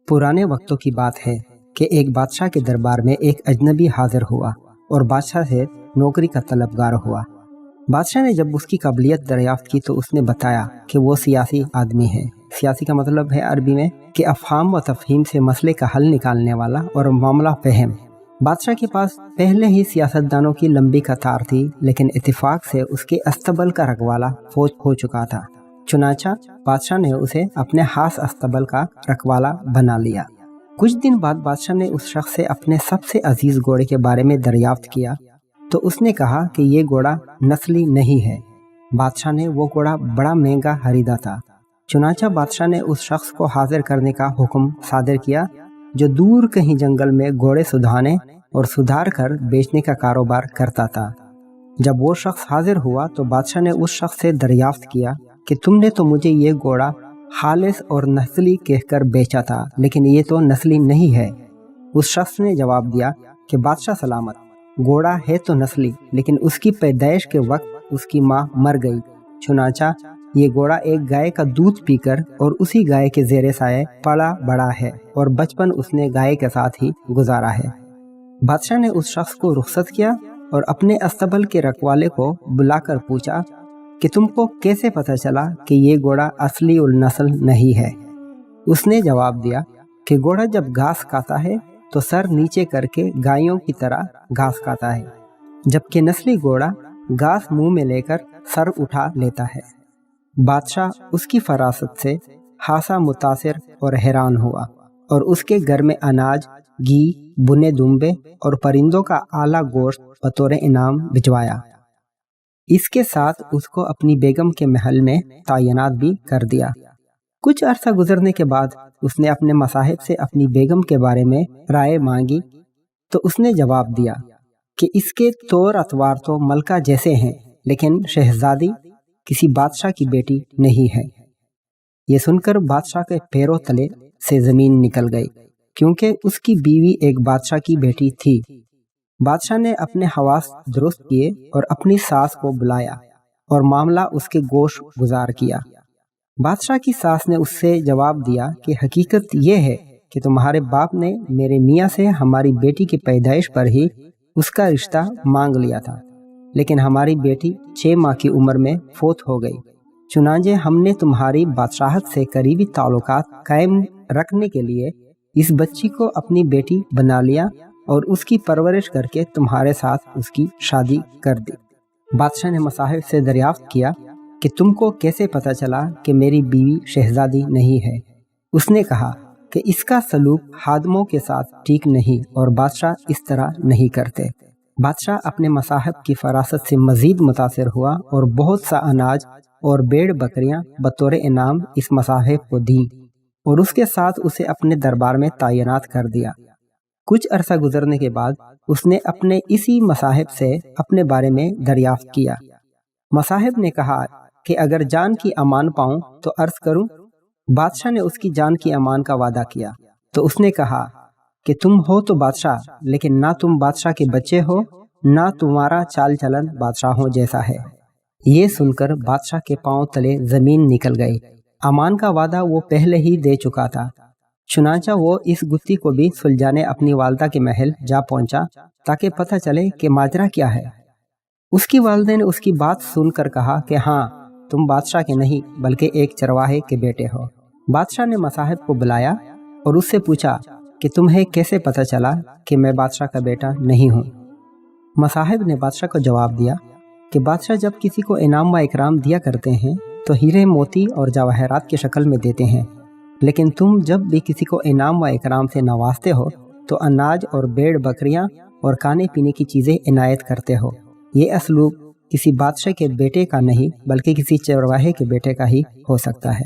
पुराने वक्तों की बात है कि एक बादशाह के दरबार में एक अजनबी हाजिर हुआ और बादशाह से नौकरी का तलबगार हुआ। बादशाह ने जब उसकी काबिलियत दरियाफ्त की तो उसने बताया कि वो सियासी आदमी है। सियासी का मतलब है अरबी में कि अफ़हाम व तफ़हीम से मसले का हल निकालने वाला और मामला फ़हम। बादशाह के पास पहले ही सियासतदानों की लंबी कतार थी, लेकिन इत्तेफाक से उसके अस्तबल का रखवाला फौज हो चुका था। चुनाचा बादशाह ने उसे अपने खास अस्तबल का रखवाला बना लिया। कुछ दिन बाद बादशाह ने उस शख्स से अपने सबसे अजीज घोड़े के बारे में दरियाफ्त किया तो उसने कहा कि ये घोड़ा नस्ली नहीं है। बादशाह ने वो घोड़ा बड़ा महंगा खरीदा था। चुनाचा बादशाह ने उस शख्स को हाजिर करने का हुक्म सादिर किया जो दूर कहीं जंगल में घोड़े सुधारने और सुधार कर बेचने का कारोबार करता था। जब वो शख्स हाजिर हुआ तो बादशाह ने उस शख्स से दरियाफ्त किया कि तुमने तो मुझे ये घोड़ा खालिस और नस्ली कहकर बेचा था, लेकिन ये तो नस्ली नहीं है। उस शख्स ने जवाब दिया कि बादशाह सलामत, घोड़ा है तो नस्ली, लेकिन उसकी पैदाइश के वक्त उसकी माँ मर गई। चुनाचा ये घोड़ा एक गाय का दूध पीकर और उसी गाय के जेरे साए पला बड़ा है और बचपन उसने गाय के साथ ही गुजारा है। बादशाह ने उस शख्स को रुखसत किया और अपने अस्तबल के रखवाले को बुलाकर पूछा कि तुमको कैसे पता चला कि ये घोड़ा असली उल नस्ल नहीं है। उसने जवाब दिया कि घोड़ा जब घास खाता है तो सर नीचे करके गायों की तरह घास खाता है, जबकि नस्ली घोड़ा घास मुंह में लेकर सर उठा लेता है। बादशाह उसकी फरासत से खासा मुतासिर और हैरान हुआ और उसके घर में अनाज, घी, बुने दुम्बे और परिंदों का आला गोश्त बतौर इनाम भिजवाया। इसके साथ उसको अपनी बेगम के महल में तैनात भी कर दिया। कुछ अरसा गुजरने के बाद उसने अपने मसाहिब से अपनी बेगम के बारे में राय मांगी तो उसने जवाब दिया कि इसके तौर अतवार तो मलका जैसे हैं, लेकिन शहजादी किसी बादशाह की बेटी नहीं है। ये सुनकर बादशाह के पैरों तले से जमीन निकल गई, क्योंकि उसकी बीवी एक बादशाह की बेटी थी। बादशाह ने अपने हवास दुरुस्त किए और अपनी सास को बुलाया और मामला उसके गोश गुजार किया। बादशाह की सास ने उससे जवाब दिया कि हकीकत यह है कि तुम्हारे बाप ने मेरे मियाँ से हमारी बेटी की पैदाइश पर ही उसका रिश्ता मांग लिया था, लेकिन हमारी बेटी 6 माह की उम्र में फौत हो गई। चुनांचे हमने तुम्हारी बादशाहत से करीबी ताल्लुकात कायम रखने के लिए इस बच्ची को अपनी बेटी बना लिया और उसकी परवरिश करके तुम्हारे साथ उसकी शादी कर दी। बादशाह ने मसाहिब से दरियाफ्त किया कि तुमको कैसे पता चला कि मेरी बीवी शहजादी नहीं है। उसने कहा कि इसका सलूक खादमों के साथ ठीक नहीं और बादशाह इस तरह नहीं करते। बादशाह अपने मसाहिब की फरासत से मजीद मुतासिर हुआ और बहुत सा अनाज और भेड़ बकरियां बतौर इनाम इस मसाहिब को दी और उसके साथ उसे अपने दरबार में तैनात कर दिया। कुछ अरसा गुजरने के बाद उसने अपने इसी मसाहिब से अपने बारे में दरियाफ्त किया। मसाहिब ने कहा कि अगर जान की अमान पाऊं तो अर्ज करूं। बादशाह ने उसकी जान की अमान का वादा किया तो उसने कहा कि तुम हो तो बादशाह, लेकिन ना तुम बादशाह के बच्चे हो, ना तुम्हारा चाल चलन बादशाहों जैसा है। ये सुनकर बादशाह के पांव तले जमीन निकल गई। अमान का वादा वो पहले ही दे चुका था। चुनाचा वो इस गुत्थी को भी सुलझाने अपनी वालदा के महल जा पहुंचा ताकि पता चले कि माजरा क्या है। उसकी वालदा ने उसकी बात सुनकर कहा कि हाँ, तुम बादशाह के नहीं बल्कि एक चरवाहे के बेटे हो। बादशाह ने मसाहिब को बुलाया और उससे पूछा कि तुम्हें कैसे पता चला कि मैं बादशाह का बेटा नहीं हूँ। मसाहिब ने बादशाह को जवाब दिया कि बादशाह जब किसी को इनाम व इकराम दिया करते हैं तो हीरे मोती और जवाहरात की शक्ल में देते हैं, लेकिन तुम जब भी किसी को इनाम व इकराम से नवाजते हो तो अनाज और भेड़ बकरियां और खाने पीने की चीज़ें इनायत करते हो। ये असलूब किसी बादशाह के बेटे का नहीं बल्कि किसी चरवाहे के बेटे का ही हो सकता है।